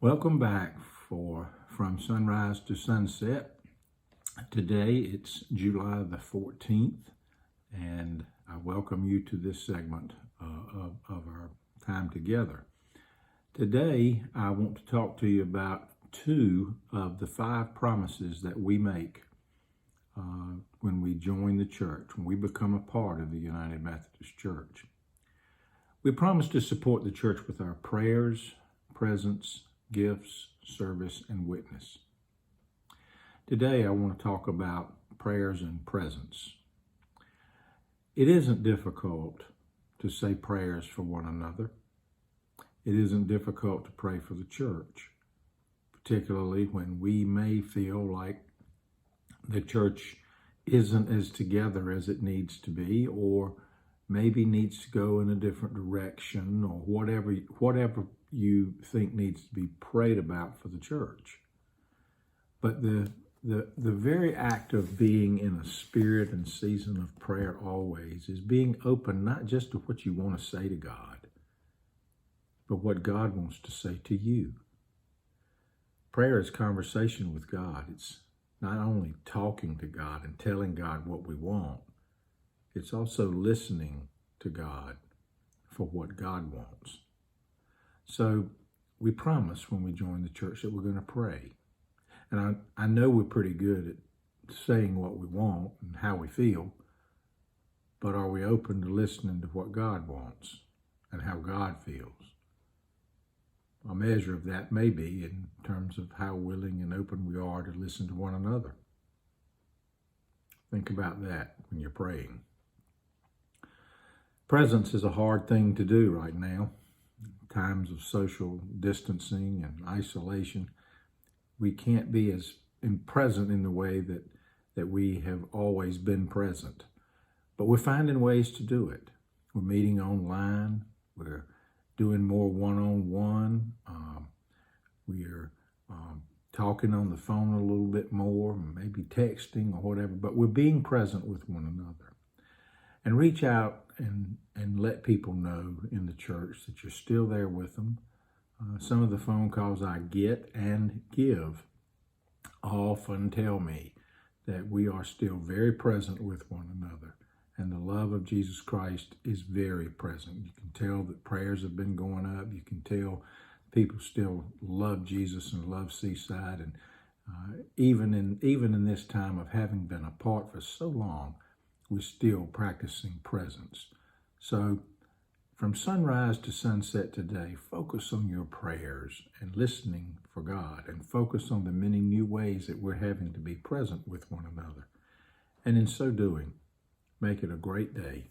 Welcome back for From Sunrise to Sunset. Today it's July the 14th, and I welcome you to this segment of our time together. Today I want to talk to you about two of the 5 promises that we make when we join the church, when we become a part of the United Methodist Church. We promise to support the church with our prayers, presence, gifts, service, and witness. Today I want to talk about prayers and presence. It isn't difficult to say prayers for one another. It isn't difficult to pray for the church, particularly when we may feel like the church isn't as together as it needs to be, or maybe needs to go in a different direction, or whatever you think needs to be prayed about for the church. But the very act of being in a spirit and season of prayer always is being open not just to what you want to say to God, but what God wants to say to you. Prayer is conversation with God. It's not only talking to God and telling God what we want, it's also listening to God for what God wants. So we promise when we join the church that we're going to pray. And I know we're pretty good at saying what we want and how we feel, but are we open to listening to what God wants and how God feels? A measure of that may be in terms of how willing and open we are to listen to one another. Think about that when you're praying. Presence is a hard thing to do right now. In times of social distancing and isolation, we can't be as present in the way that we have always been present. But we're finding ways to do it. We're meeting online. We're doing more one-on-one. We're talking on the phone a little bit more, maybe texting or whatever, but we're being present with one another. And reach out and let people know in the church that you're still there with them. Some of the phone calls I get and give often tell me that we are still very present with one another. And the love of Jesus Christ is very present. You can tell that prayers have been going up. You can tell people still love Jesus and love Seaside. And even in this time of having been apart for so long, we're still practicing presence. So from sunrise to sunset today, focus on your prayers and listening for God, and focus on the many new ways that we're having to be present with one another. And in so doing, make it a great day